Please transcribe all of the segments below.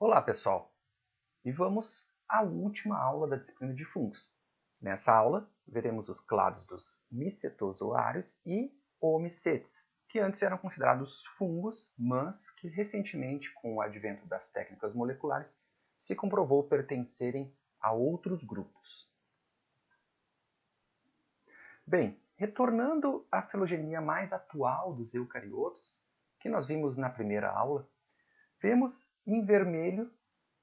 Olá, pessoal! E vamos à última aula da disciplina de fungos. Nessa aula, veremos os clados dos micetozoários e oomycetes, que antes eram considerados fungos, mas que recentemente, com o advento das técnicas moleculares, se comprovou pertencerem a outros grupos. Bem, retornando à filogenia mais atual dos eucariotos, que nós vimos na primeira aula, vemos em vermelho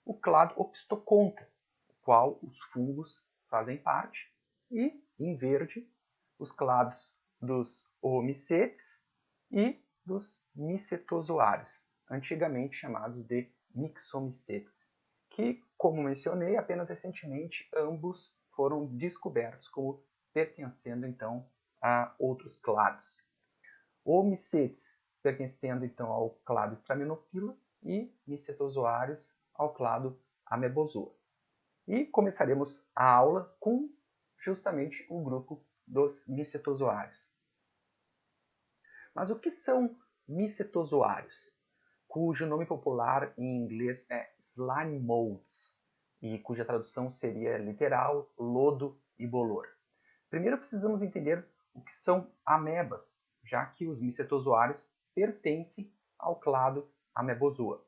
o clado Ophistoconta, o qual os fungos fazem parte, e em verde os clados dos oomycetes e dos micetozoários, antigamente chamados de mixomycetes, que, como mencionei, apenas recentemente ambos foram descobertos como pertencendo então a outros clados. Oomycetes pertencendo então ao clado Straminophila e micetozoários ao clado Amebozoa. E começaremos a aula com justamente o grupo dos micetozoários. Mas o que são micetozoários? Cujo nome popular em inglês é slime molds, e cuja tradução seria literal, lodo e bolor. Primeiro precisamos entender o que são amebas, já que os micetozoários pertencem ao clado Amebozoa.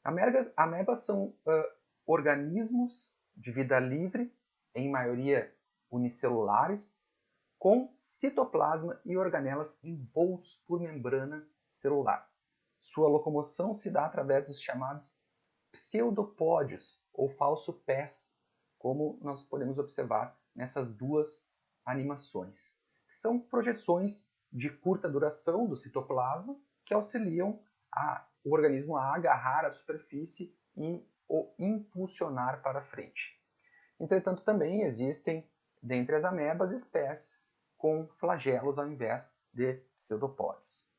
Amebas são organismos de vida livre, em maioria unicelulares, com citoplasma e organelas envoltos por membrana celular. Sua locomoção se dá através dos chamados pseudopódios ou falso-pés, como nós podemos observar nessas duas animações, que são projeções de curta duração do citoplasma que auxiliam o organismo a agarrar a superfície e o impulsionar para frente. Entretanto, também existem, dentre as amebas, espécies com flagelos ao invés de pseudopódios.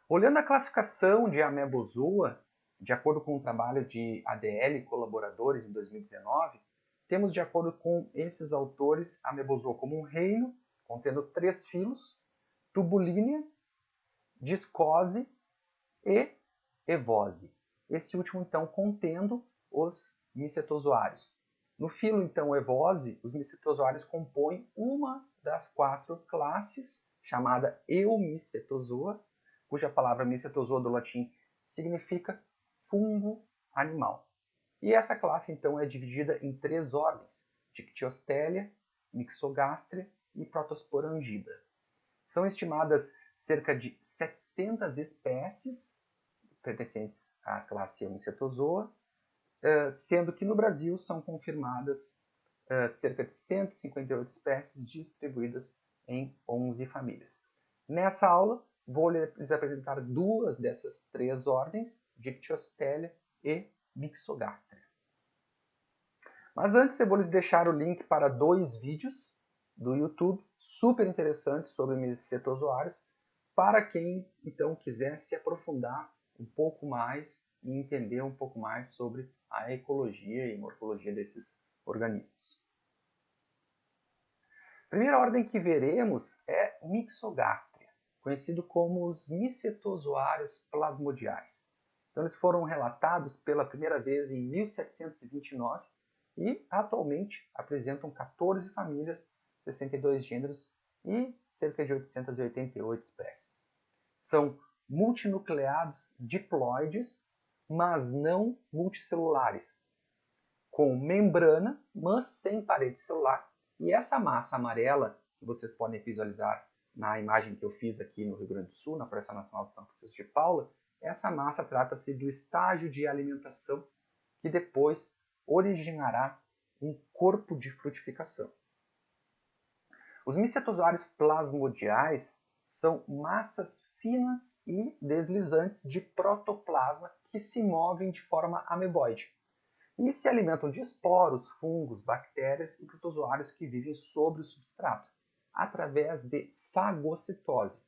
Olhando a classificação de Amebozoa, de acordo com o trabalho de ADL e colaboradores em 2019, temos, de acordo com esses autores, Amebozoa como um reino, contendo 3 filos: Tubulínea, Discose e Evose. Esse último, então, contendo os micetozoários. No filo, então, Evose, os micetozoários compõem uma das 4 classes, chamada Eumycetozoa, cuja palavra micetozoa do latim significa fungo animal. E essa classe, então, é dividida em 3 ordens: Dictyostelia, Myxogastria e Protosporangida. São estimadas cerca de 700 espécies pertencentes à classe Eumycetozoa, sendo que no Brasil são confirmadas cerca de 158 espécies distribuídas em 11 famílias. Nessa aula, vou lhes apresentar 2 dessas 3 ordens, Dictyostelia e Myxogastria. Mas antes eu vou lhes deixar o link para 2 vídeos do YouTube super interessantes sobre micetozoários, para quem então quiser se aprofundar um pouco mais e entender um pouco mais sobre a ecologia e morfologia desses organismos. A primeira ordem que veremos é Myxogastria, conhecido como os micetozoários plasmodiais. Então, eles foram relatados pela primeira vez em 1729 e atualmente apresentam 14 famílias, 62 gêneros e cerca de 888 espécies. São multinucleados diploides, mas não multicelulares, com membrana, mas sem parede celular. E essa massa amarela, que vocês podem visualizar na imagem que eu fiz aqui no Rio Grande do Sul, na Floresta Nacional de São Francisco de Paula, essa massa trata-se do estágio de alimentação que depois originará um corpo de frutificação. Os micetozoários plasmodiais são massas finas e deslizantes de protoplasma que se movem de forma ameboide e se alimentam de esporos, fungos, bactérias e protozoários que vivem sobre o substrato, através de fagocitose,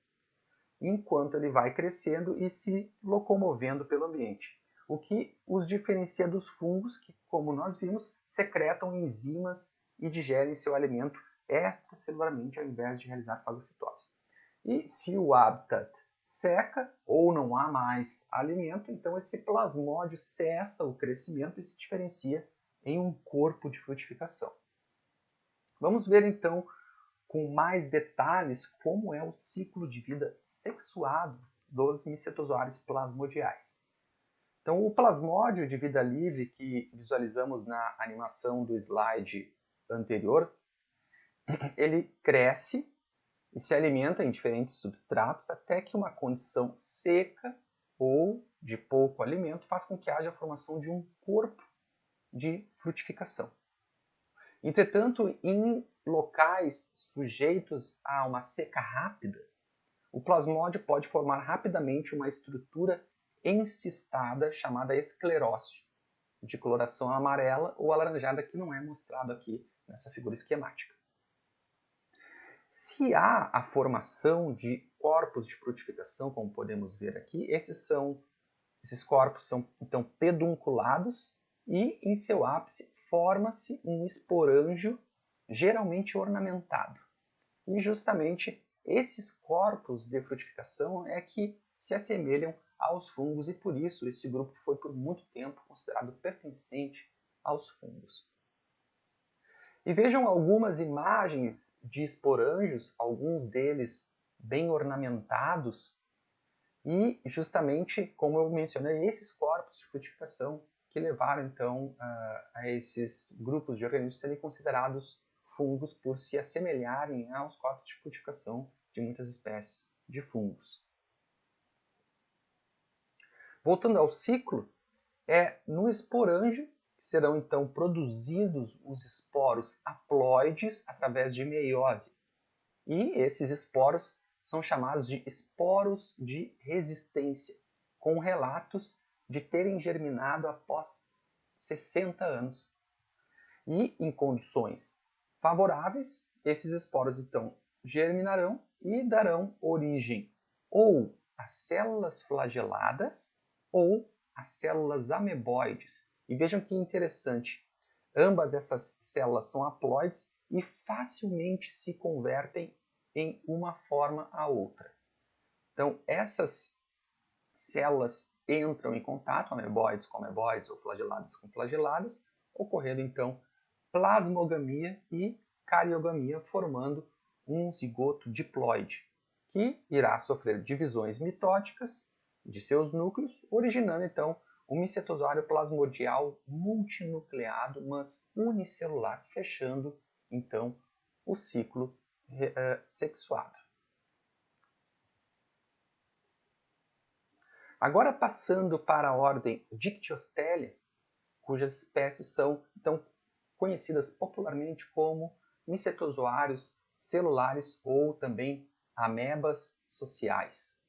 enquanto ele vai crescendo e se locomovendo pelo ambiente, o que os diferencia dos fungos que, como nós vimos, secretam enzimas e digerem seu alimento extracelularmente ao invés de realizar fagocitose. E se o habitat seca ou não há mais alimento, então esse plasmódio cessa o crescimento e se diferencia em um corpo de frutificação. Vamos ver então com mais detalhes como é o ciclo de vida sexuado dos micetozoários plasmodiais. Então, o plasmódio de vida livre que visualizamos na animação do slide anterior, ele cresce e se alimenta em diferentes substratos até que uma condição seca ou de pouco alimento faz com que haja a formação de um corpo de frutificação. Entretanto, em locais sujeitos a uma seca rápida, o plasmódio pode formar rapidamente uma estrutura encistada chamada esclerócio, de coloração amarela ou alaranjada, que não é mostrado aqui nessa figura esquemática. Se há a formação de corpos de frutificação, como podemos ver aqui, esses corpos são então pedunculados e em seu ápice forma-se um esporângio geralmente ornamentado. E justamente esses corpos de frutificação é que se assemelham aos fungos e por isso esse grupo foi por muito tempo considerado pertencente aos fungos. E vejam algumas imagens de esporângios, alguns deles bem ornamentados, e justamente, como eu mencionei, esses corpos de frutificação que levaram então a esses grupos de organismos serem considerados fungos por se assemelharem aos corpos de frutificação de muitas espécies de fungos. Voltando ao ciclo, é no esporângio que serão então produzidos os esporos haploides através de meiose. E esses esporos são chamados de esporos de resistência, com relatos de terem germinado após 60 anos. E em condições favoráveis, esses esporos então germinarão e darão origem ou a células flageladas ou a células ameboides. E vejam que interessante, ambas essas células são haploides e facilmente se convertem em uma forma a outra. Então, essas células entram em contato, ameboides com ameboides ou flageladas com flageladas, ocorrendo então plasmogamia e cariogamia, formando um zigoto diploide, que irá sofrer divisões mitóticas de seus núcleos, originando então um micetozoário plasmodial multinucleado, mas unicelular, fechando então o ciclo sexuado. Agora passando para a ordem Dictyosteliae, cujas espécies são então conhecidas popularmente como micetozoários celulares ou também amebas sociais.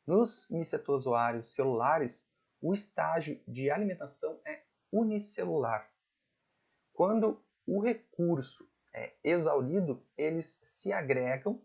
Nos micetozoários celulares, o estágio de alimentação é unicelular. Quando o recurso é exaurido, eles se agregam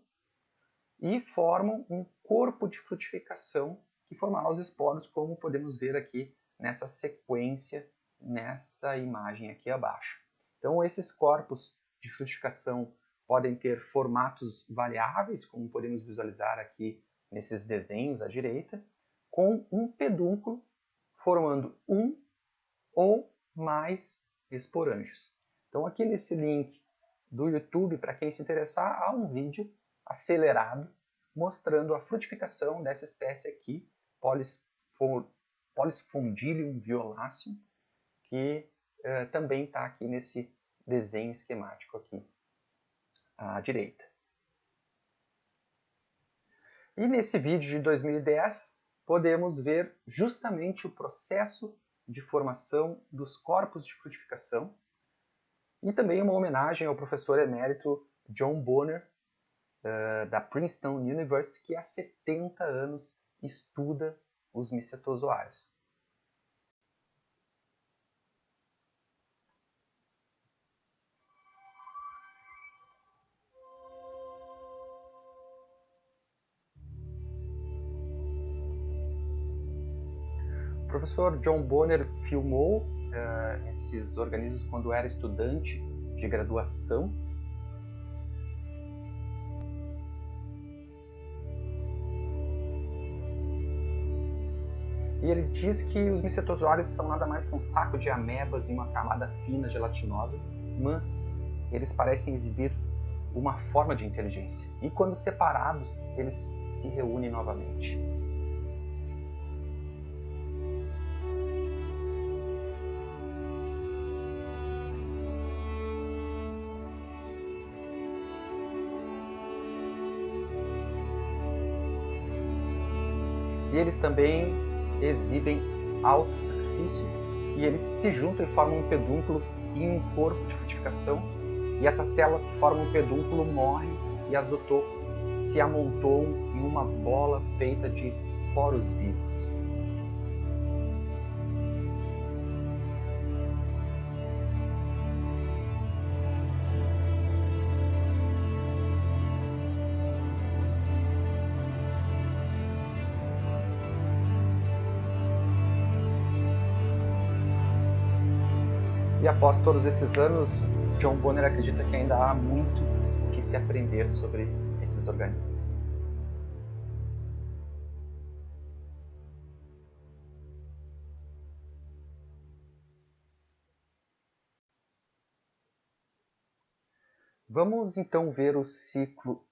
e formam um corpo de frutificação que formará os esporos, como podemos ver aqui nessa sequência, nessa imagem aqui abaixo. Então, esses corpos de frutificação podem ter formatos variáveis, como podemos visualizar aqui nesses desenhos à direita, com um pedúnculo formando um ou mais esporângios. Então, aqui nesse link do YouTube, para quem se interessar, há um vídeo acelerado mostrando a frutificação dessa espécie aqui, Polyspondylum violaceum, que também está aqui nesse desenho esquemático aqui à direita. E nesse vídeo de 2010, podemos ver justamente o processo de formação dos corpos de frutificação e também uma homenagem ao professor emérito John Bonner, da Princeton University, que há 70 anos estuda os micetozoários. O professor John Bonner filmou esses organismos quando era estudante de graduação. E ele diz que os micetozoários são nada mais que um saco de amebas em uma camada fina gelatinosa, mas eles parecem exibir uma forma de inteligência. E quando separados, eles se reúnem novamente. E eles também exibem autossacrifício e eles se juntam e formam um pedúnculo e um corpo de frutificação. E essas células que formam o pedúnculo morrem e as do topo se amontoam em uma bola feita de esporos vivos. E após todos esses anos, John Bonner acredita que ainda há muito o que se aprender sobre esses organismos. Vamos então ver o ciclo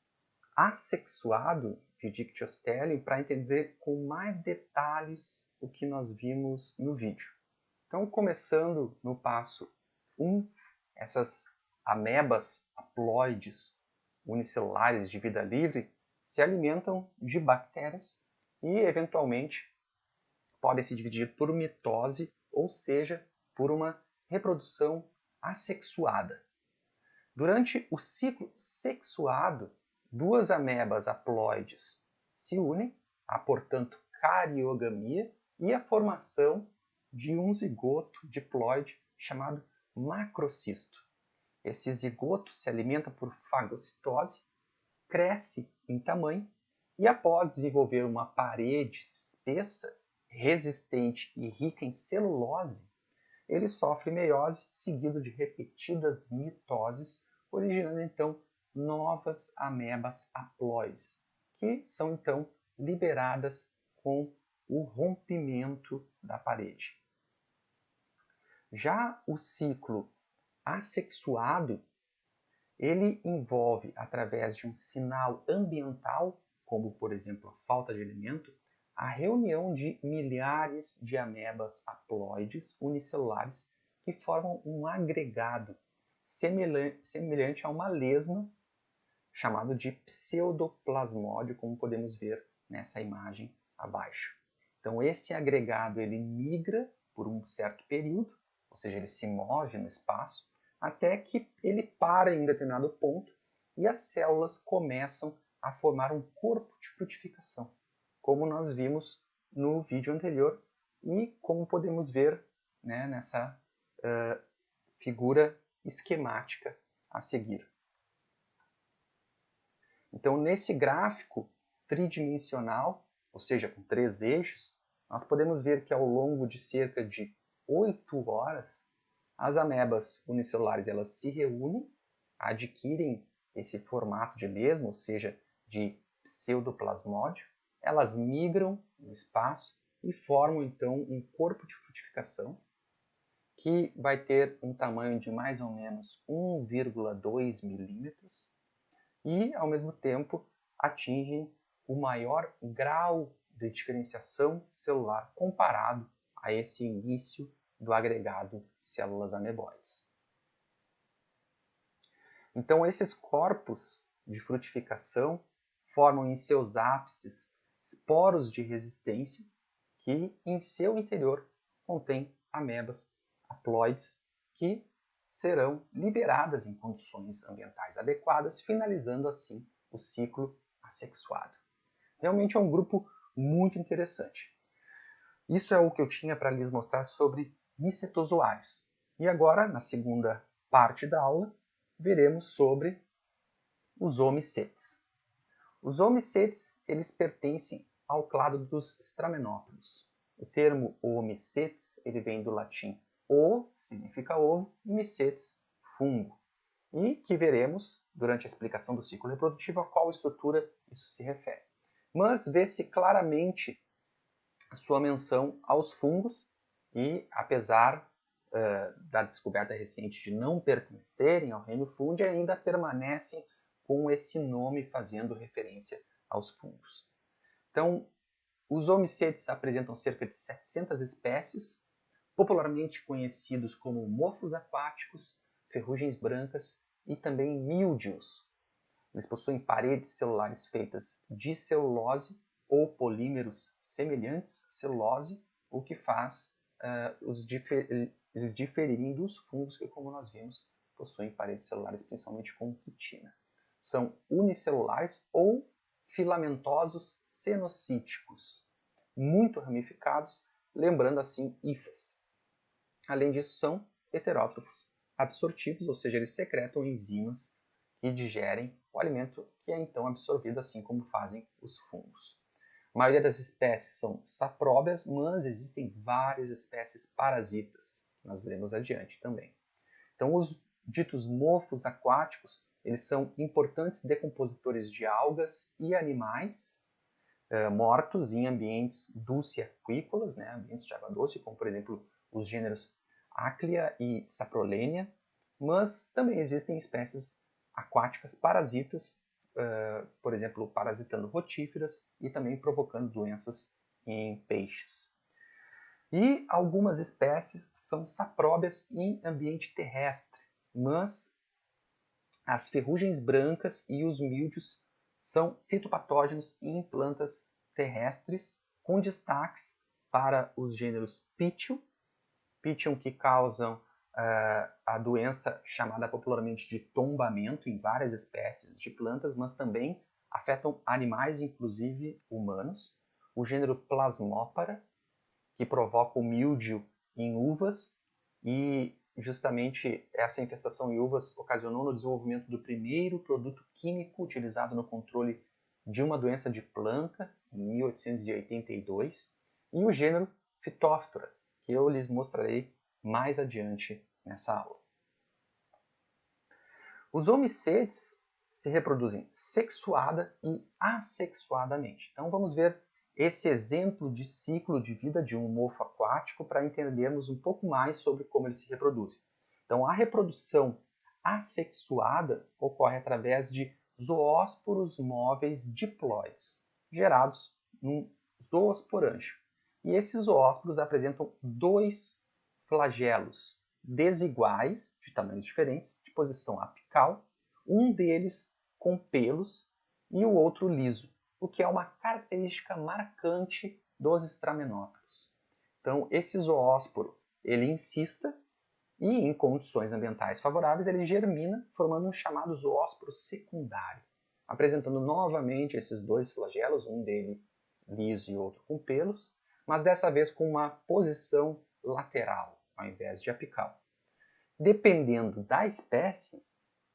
assexuado de Dictyostelium para entender com mais detalhes o que nós vimos no vídeo. Então, começando no passo 1, essas amebas haploides unicelulares de vida livre se alimentam de bactérias e, eventualmente, podem se dividir por mitose, ou seja, por uma reprodução assexuada. Durante o ciclo sexuado, duas amebas haploides se unem, há, portanto, cariogamia e a formação de um zigoto diploide chamado macrocisto. Esse zigoto se alimenta por fagocitose, cresce em tamanho e, após desenvolver uma parede espessa, resistente e rica em celulose, ele sofre meiose seguido de repetidas mitoses, originando então novas amebas haploides, que são então liberadas com o rompimento da parede. Já o ciclo assexuado, ele envolve, através de um sinal ambiental, como por exemplo a falta de alimento, a reunião de milhares de amebas haploides unicelulares que formam um agregado semelhante a uma lesma, chamado de pseudoplasmódio, como podemos ver nessa imagem abaixo. Então esse agregado ele migra por um certo período, ou seja, ele se move no espaço, até que ele para em um determinado ponto e as células começam a formar um corpo de frutificação, como nós vimos no vídeo anterior e como podemos ver, né, nessa figura esquemática a seguir. Então, nesse gráfico tridimensional, ou seja, com 3 eixos, nós podemos ver que ao longo de cerca de 8 horas, as amebas unicelulares elas se reúnem, adquirem esse formato de lesma, ou seja, de pseudoplasmódio, elas migram no espaço e formam então um corpo de frutificação que vai ter um tamanho de mais ou menos 1,2 milímetros e, ao mesmo tempo, atingem o maior grau de diferenciação celular comparado a esse início do agregado células ameboides. Então, esses corpos de frutificação formam em seus ápices esporos de resistência que, em seu interior, contém amebas haploides que serão liberadas em condições ambientais adequadas, finalizando assim o ciclo assexuado. Realmente é um grupo muito interessante. Isso é o que eu tinha para lhes mostrar sobre micetozoários. E agora, na segunda parte da aula, veremos sobre os homicetes. Os homicetes, eles pertencem ao clado dos Stramenópodos. O termo homicetes, ele vem do latim o, significa ovo, e micetes, fungo. E que veremos, durante a explicação do ciclo reprodutivo, a qual estrutura isso se refere. Mas vê-se claramente sua menção aos fungos e, apesar da descoberta recente de não pertencerem ao reino Fungi, ainda permanecem com esse nome fazendo referência aos fungos. Então, os homicetes apresentam cerca de 700 espécies, popularmente conhecidos como mofos aquáticos, ferrugens brancas e também míldios. Eles possuem paredes celulares feitas de celulose ou polímeros semelhantes à celulose, o que faz eles diferirem dos fungos que, como nós vimos, possuem paredes celulares principalmente com quitina. São unicelulares ou filamentosos cenocíticos, muito ramificados, lembrando assim hifas. Além disso, são heterótrofos absortivos, ou seja, eles secretam enzimas que digerem o alimento que é então absorvido, assim como fazem os fungos. A maioria das espécies são sapróbias, mas existem várias espécies parasitas, que nós veremos adiante também. Então, os ditos mofos aquáticos, eles são importantes decompositores de algas e animais mortos em ambientes dulceaquícolas, né, ambientes de água doce, como por exemplo os gêneros Achlea e Saprolenia, mas também existem espécies aquáticas parasitas, por exemplo, parasitando rotíferas e também provocando doenças em peixes. E algumas espécies são sapróbias em ambiente terrestre, mas as ferrugens brancas e os míldios são fitopatógenos em plantas terrestres, com destaques para os gêneros Pythium que causam a doença chamada popularmente de tombamento em várias espécies de plantas, mas também afetam animais, inclusive humanos. O gênero Plasmopara, que provoca o míldio em uvas, e justamente essa infestação em uvas ocasionou no desenvolvimento do primeiro produto químico utilizado no controle de uma doença de planta, em 1882, e o gênero Phytophthora, que eu lhes mostrarei mais adiante nessa aula. Os homicetes se reproduzem sexuada e assexuadamente. Então vamos ver esse exemplo de ciclo de vida de um mofo aquático para entendermos um pouco mais sobre como eles se reproduzem. Então a reprodução assexuada ocorre através de zoósporos móveis diploides, gerados num zoosporângio. E esses zoósporos apresentam dois flagelos desiguais, de tamanhos diferentes, de posição apical, um deles com pelos e o outro liso, o que é uma característica marcante dos estramenófilos. Então, esse zoósporo, ele insista e, em condições ambientais favoráveis, ele germina, formando um chamado zoósporo secundário, apresentando novamente esses dois flagelos, um deles liso e outro com pelos, mas dessa vez com uma posição lateral, ao invés de apical. Dependendo da espécie,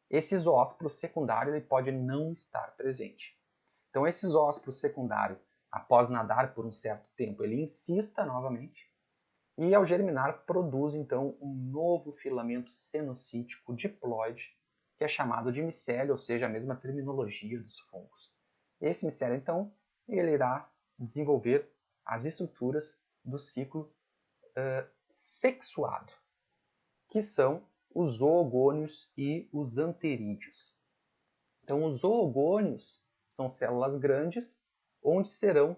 esse zoósporo secundário ele pode não estar presente. Então, esse zoósporo secundário, após nadar por um certo tempo, ele insista novamente e, ao germinar, produz então um novo filamento cenocítico diploide, que é chamado de micélio, ou seja, a mesma terminologia dos fungos. Esse micélio, então, ele irá desenvolver as estruturas do ciclo sexuado, que são os zoogônios e os anterídeos. Então, os zoogônios são células grandes onde serão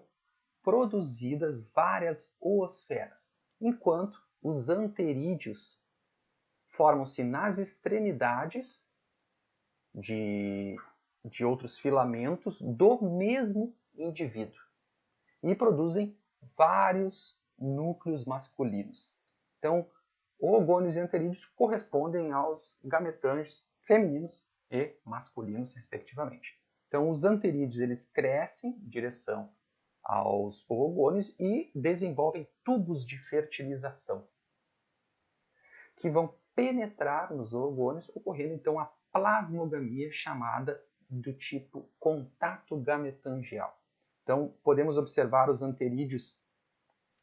produzidas várias oosferas, enquanto os anterídeos formam-se nas extremidades de outros filamentos do mesmo indivíduo e produzem vários núcleos masculinos. Então, oogônios e anterídeos correspondem aos gametângios femininos e masculinos, respectivamente. Então, os anterídeos eles crescem em direção aos oogônios e desenvolvem tubos de fertilização, que vão penetrar nos oogônios, ocorrendo então a plasmogamia, chamada do tipo contato gametangial. Então, podemos observar os anterídeos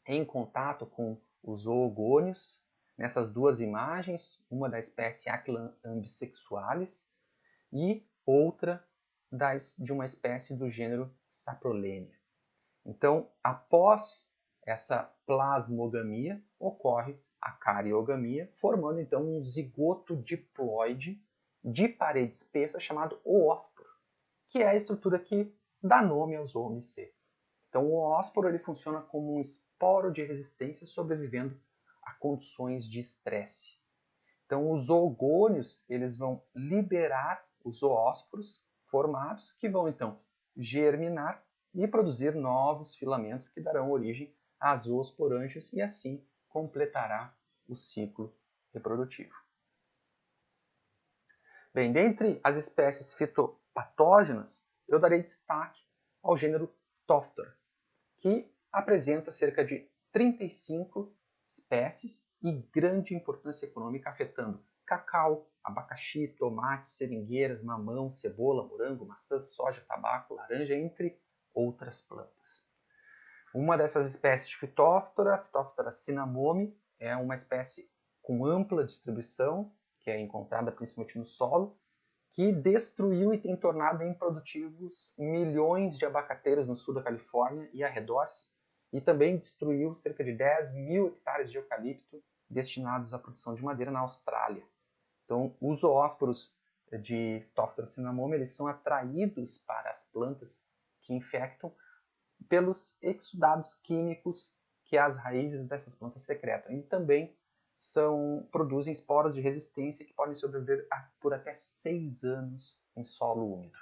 em contato com os oogônios nessas duas imagens, uma da espécie Achlea ambisexualis e outra de uma espécie do gênero Saprolenia. Então, após essa plasmogamia, ocorre a cariogamia, formando então um zigoto diploide de parede espessa chamado oósporo, que é a estrutura que dá nome aos oomicetes. Então o oósporo ele funciona como um esporo de resistência sobrevivendo a condições de estresse. Então os oogônios eles vão liberar os oósporos formados, que vão então germinar e produzir novos filamentos que darão origem a zoosporângios e assim completará o ciclo reprodutivo. Bem, dentre as espécies fitopatógenas, eu darei destaque ao gênero Phytophthora, que apresenta cerca de 35 espécies e grande importância econômica, afetando cacau, abacaxi, tomate, seringueiras, mamão, cebola, morango, maçã, soja, tabaco, laranja, entre outras plantas. Uma dessas espécies de Phytophthora, Phytophthora cinnamome, é uma espécie com ampla distribuição, que é encontrada principalmente no solo, que destruiu e tem tornado improdutivos milhões de abacateiros no sul da Califórnia e arredores, e também destruiu cerca de 10 mil hectares de eucalipto destinados à produção de madeira na Austrália. Então, os zoósporos de Phytophthora cinnamome eles são atraídos para as plantas que infectam pelos exudados químicos que as raízes dessas plantas secretam. E também produzem esporos de resistência que podem sobreviver por até 6 anos em solo úmido.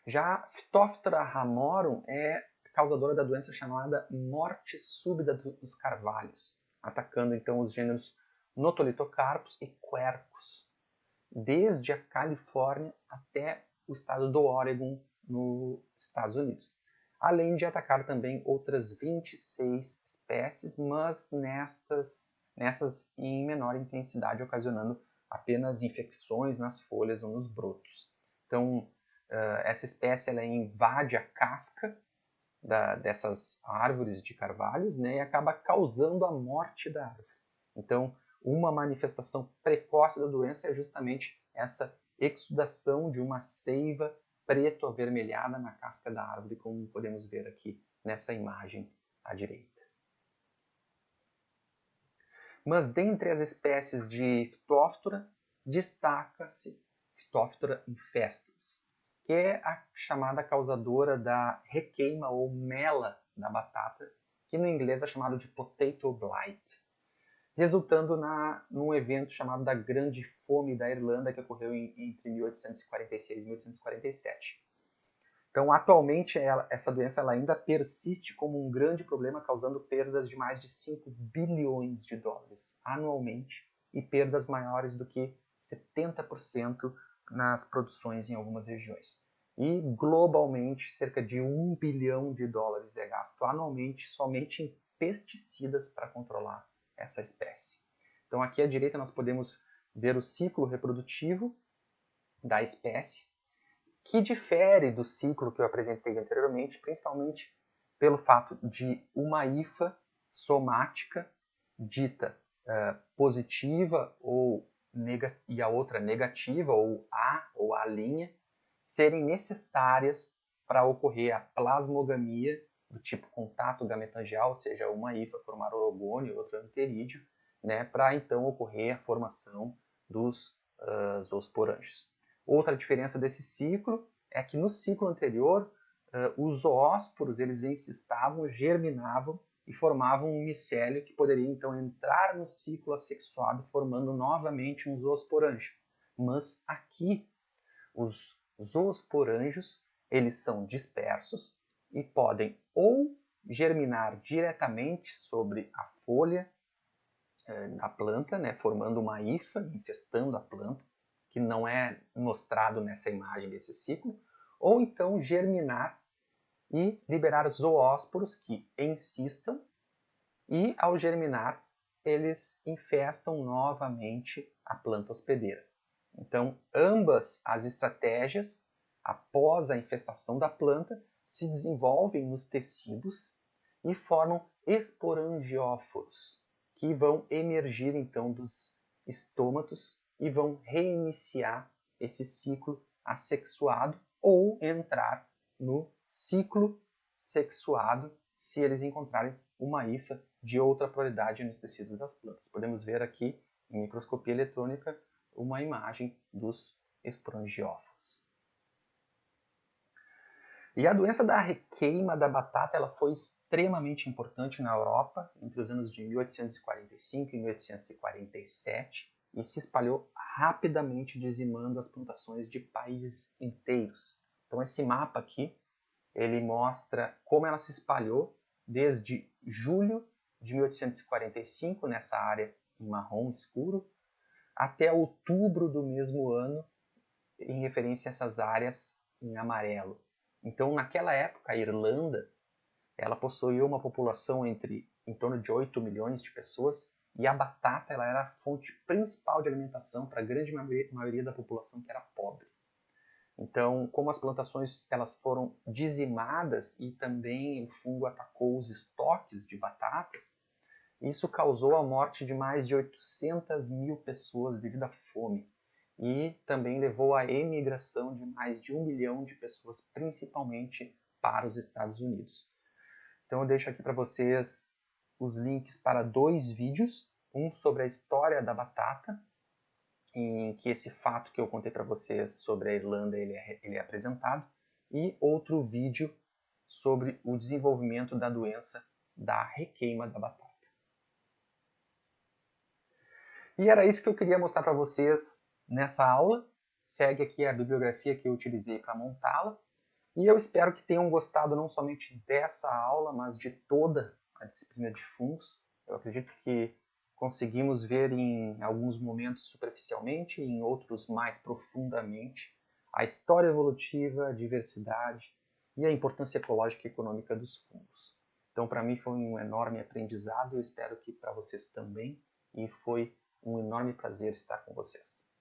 Já Phytophthora ramorum é causadora da doença chamada morte súbita dos carvalhos, atacando então os gêneros Notolithocarpus e Quercus, desde a Califórnia até o estado do Oregon, nos Estados Unidos. Além de atacar também outras 26 espécies, mas nessas em menor intensidade, ocasionando apenas infecções nas folhas ou nos brotos. Então, essa espécie ela invade a casca dessas árvores de carvalhos, né, e acaba causando a morte da árvore. Então, uma manifestação precoce da doença é justamente essa exudação de uma seiva preto-avermelhada na casca da árvore, como podemos ver aqui nessa imagem à direita. Mas dentre as espécies de Phytophthora, destaca-se Phytophthora infestans, que é a chamada causadora da requeima ou mela da batata, que no inglês é chamado de potato blight, resultando num evento chamado da Grande Fome da Irlanda, que ocorreu entre 1846 e 1847. Então, atualmente, essa doença ainda persiste como um grande problema, causando perdas de mais de 5 bilhões de dólares anualmente e perdas maiores do que 70% nas produções em algumas regiões. E, globalmente, cerca de 1 bilhão de dólares é gasto anualmente somente em pesticidas para controlar essa espécie. Então, aqui à direita nós podemos ver o ciclo reprodutivo da espécie, que difere do ciclo que eu apresentei anteriormente, principalmente pelo fato de uma hifa somática dita positiva e a outra negativa, ou A linha, serem necessárias para ocorrer a plasmogamia do tipo contato gametangial, ou seja, uma hifa formar orogônio e outra anterídeo, né, para então ocorrer a formação dos zoosporângios. Outra diferença desse ciclo é que no ciclo anterior, os zoósporos eles encistavam, germinavam e formavam um micélio que poderia então entrar no ciclo assexuado, formando novamente um zoosporângio. Mas aqui, os zoosporângios eles são dispersos e podem ou germinar diretamente sobre a folha da planta, né, formando uma hifa, infestando a planta, que não é mostrado nessa imagem desse ciclo, ou então germinar e liberar zoósporos que encystam e, ao germinar, eles infestam novamente a planta hospedeira. Então, ambas as estratégias, após a infestação da planta, se desenvolvem nos tecidos e formam esporangióforos, que vão emergir então dos estômatos e vão reiniciar esse ciclo assexuado ou entrar no ciclo sexuado se eles encontrarem uma hifa de outra polaridade nos tecidos das plantas. Podemos ver aqui, em microscopia eletrônica, uma imagem dos esporangióforos. E a doença da requeima da batata ela foi extremamente importante na Europa entre os anos de 1845 e 1847 e se espalhou rapidamente, dizimando as plantações de países inteiros. Então esse mapa aqui, ele mostra como ela se espalhou desde julho de 1845, nessa área em marrom escuro, até outubro do mesmo ano, em referência a essas áreas em amarelo. Então, naquela época, a Irlanda ela possuía uma população em torno de 8 milhões de pessoas e a batata ela era a fonte principal de alimentação para a grande maioria da população que era pobre. Então, como as plantações elas foram dizimadas e também o fungo atacou os estoques de batatas, isso causou a morte de mais de 800 mil pessoas devido à fome e também levou à emigração de mais de 1 milhão de pessoas, principalmente para os Estados Unidos. Então eu deixo aqui para vocês os links para 2 vídeos, um sobre a história da batata, em que esse fato que eu contei para vocês sobre a Irlanda ele é apresentado, e outro vídeo sobre o desenvolvimento da doença da requeima da batata. E era isso que eu queria mostrar para vocês nessa aula. Segue aqui a bibliografia que eu utilizei para montá-la. E eu espero que tenham gostado não somente dessa aula, mas de toda a disciplina de fungos. Eu acredito que conseguimos ver em alguns momentos superficialmente e em outros mais profundamente a história evolutiva, a diversidade e a importância ecológica e econômica dos fungos. Então, para mim foi um enorme aprendizado, eu espero que para vocês também, e foi um enorme prazer estar com vocês.